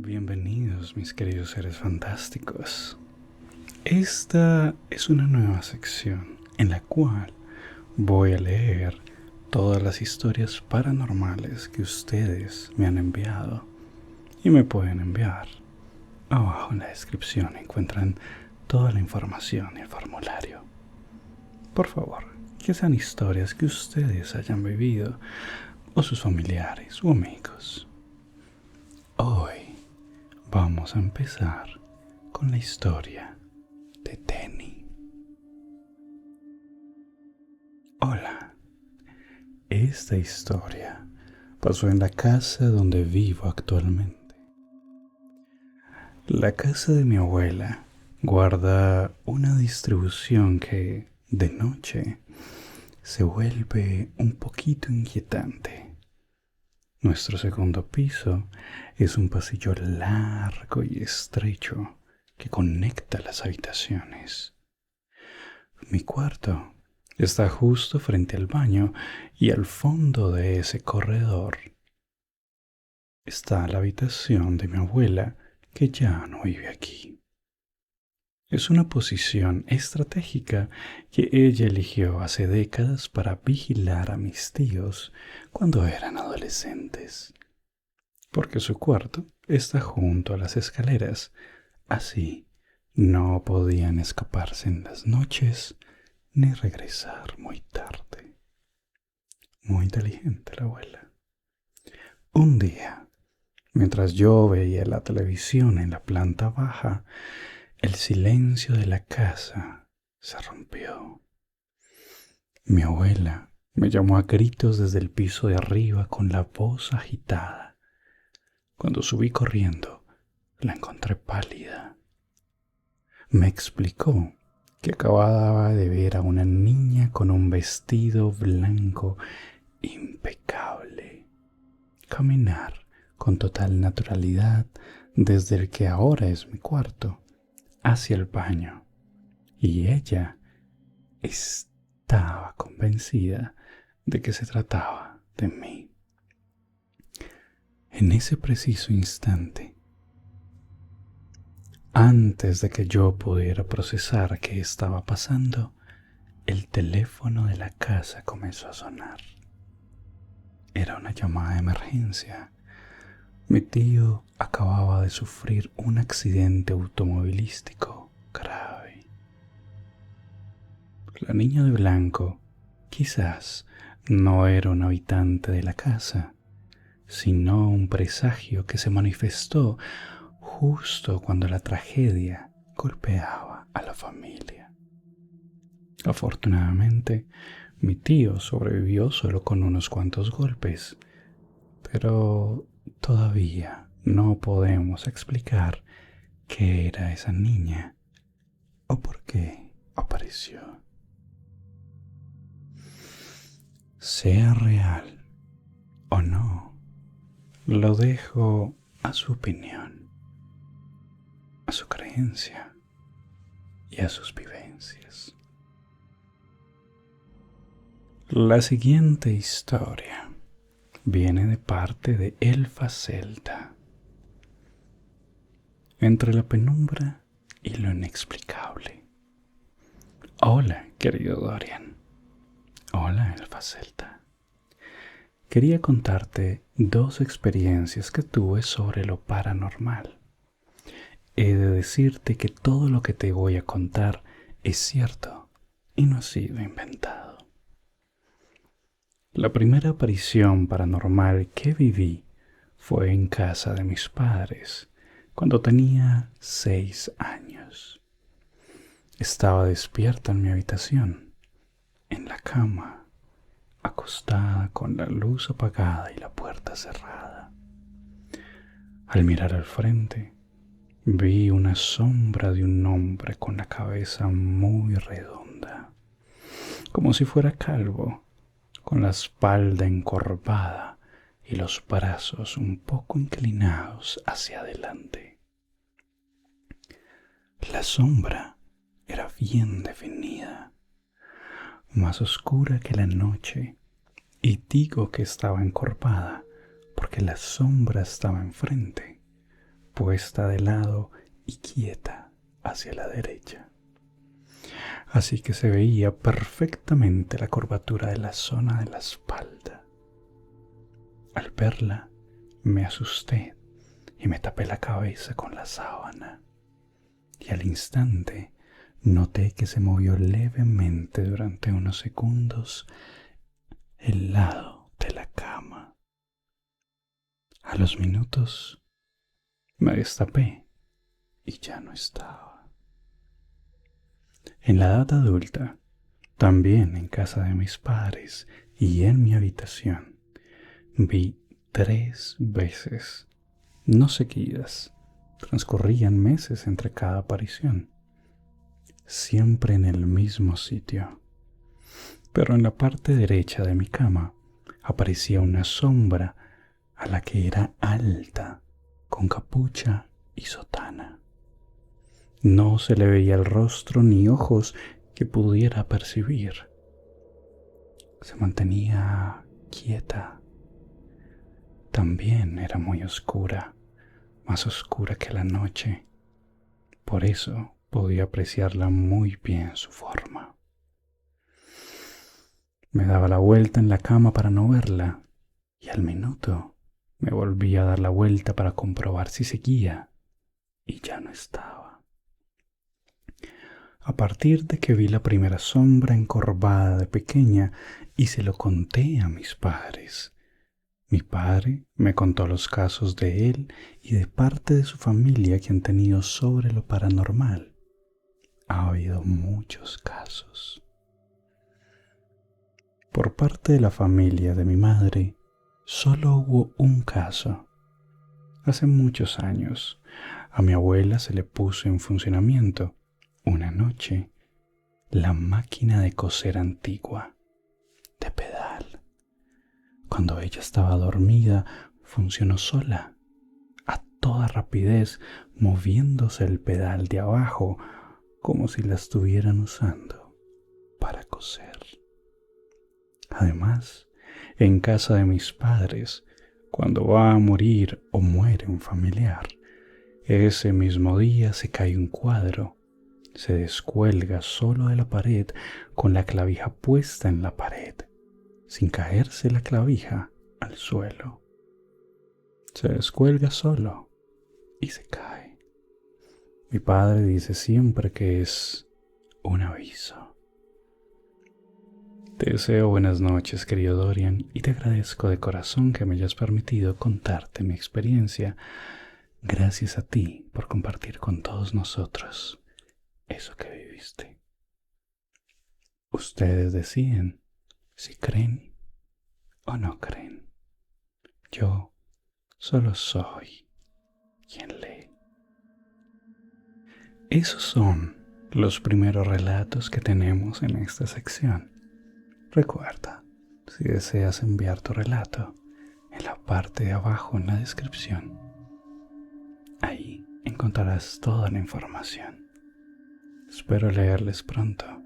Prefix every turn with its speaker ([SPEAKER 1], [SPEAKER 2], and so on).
[SPEAKER 1] Bienvenidos mis queridos seres fantásticos. Esta es una nueva sección en la cual voy a leer todas las historias paranormales que ustedes me han enviado y me pueden enviar. Abajo en la descripción encuentran toda la información y el formulario. Por favor, que sean historias que ustedes hayan vivido o sus familiares o amigos. Hoy vamos a empezar con la historia de Tenny. Hola, esta historia pasó en la casa donde vivo actualmente. La casa de mi abuela guarda una distribución que, de noche, se vuelve un poquito inquietante. Nuestro segundo piso es un pasillo largo y estrecho que conecta las habitaciones. Mi cuarto está justo frente al baño y al fondo de ese corredor está la habitación de mi abuela que ya no vive aquí. Es una posición estratégica que ella eligió hace décadas para vigilar a mis tíos cuando eran adolescentes, porque su cuarto está junto a las escaleras, así no podían escaparse en las noches ni regresar muy tarde. Muy inteligente la abuela. Un día, mientras yo veía la televisión en la planta baja, el silencio de la casa se rompió. Mi abuela me llamó a gritos desde el piso de arriba con la voz agitada. Cuando subí corriendo, la encontré pálida. Me explicó que acababa de ver a una niña con un vestido blanco impecable caminar con total naturalidad desde el que ahora es mi cuarto hacia el baño, y ella estaba convencida de que se trataba de mí. En ese preciso instante, antes de que yo pudiera procesar qué estaba pasando, el teléfono de la casa comenzó a sonar. Era una llamada de emergencia. Mi tío acababa de sufrir un accidente automovilístico grave. La niña de blanco quizás no era un habitante de la casa, sino un presagio que se manifestó justo cuando la tragedia golpeaba a la familia. Afortunadamente, mi tío sobrevivió solo con unos cuantos golpes, pero todavía no podemos explicar qué era esa niña o por qué apareció. Sea real o no, lo dejo a su opinión, a su creencia y a sus vivencias. La siguiente historia viene de parte de Elfa Celta. Entre la penumbra y lo inexplicable. Hola, querido Dorian. Hola, Elfa Celta. Quería contarte dos experiencias que tuve sobre lo paranormal. He de decirte que todo lo que te voy a contar es cierto y no ha sido inventado. La primera aparición paranormal que viví fue en casa de mis padres, cuando tenía 6 años. Estaba despierta en mi habitación, en la cama, acostada con la luz apagada y la puerta cerrada. Al mirar al frente, vi una sombra de un hombre con la cabeza muy redonda, como si fuera calvo, con la espalda encorvada y los brazos un poco inclinados hacia adelante. La sombra era bien definida, más oscura que la noche, y digo que estaba encorvada porque la sombra estaba enfrente, puesta de lado y quieta hacia la derecha. Así que se veía perfectamente la curvatura de la zona de la espalda. Al verla, me asusté y me tapé la cabeza con la sábana. Y al instante noté que se movió levemente durante unos segundos el lado de la cama. A los minutos me destapé y ya no estaba. En la edad adulta, también en casa de mis padres y en mi habitación, vi 3 veces, no seguidas, transcurrían meses entre cada aparición, siempre en el mismo sitio. Pero en la parte derecha de mi cama aparecía una sombra a la que era alta, con capucha y sotana. No se le veía el rostro ni ojos que pudiera percibir. Se mantenía quieta. También era muy oscura, más oscura que la noche. Por eso podía apreciarla muy bien su forma. Me daba la vuelta en la cama para no verla y al minuto me volví a dar la vuelta para comprobar si seguía y ya no estaba. A partir de que vi la primera sombra encorvada de pequeña y se lo conté a mis padres. Mi padre me contó los casos de él y de parte de su familia que han tenido sobre lo paranormal. Ha habido muchos casos. Por parte de la familia de mi madre, solo hubo un caso. Hace muchos años, a mi abuela se le puso en funcionamiento, una noche, la máquina de coser antigua, de pedal. Cuando ella estaba dormida, funcionó sola, a toda rapidez, moviéndose el pedal de abajo, como si la estuvieran usando para coser. Además, en casa de mis padres, cuando va a morir o muere un familiar, ese mismo día se cae un cuadro, se descuelga solo de la pared con la clavija puesta en la pared, sin caerse la clavija al suelo. Se descuelga solo y se cae. Mi padre dice siempre que es un aviso. Te deseo buenas noches, querido Dorian, y te agradezco de corazón que me hayas permitido contarte mi experiencia. Gracias a ti por compartir con todos nosotros eso que viviste. Ustedes deciden si creen o no creen. Yo solo soy quien lee. Esos son los primeros relatos que tenemos en esta sección. Recuerda, si deseas enviar tu relato, en la parte de abajo en la descripción, ahí encontrarás toda la información. Espero leerles pronto.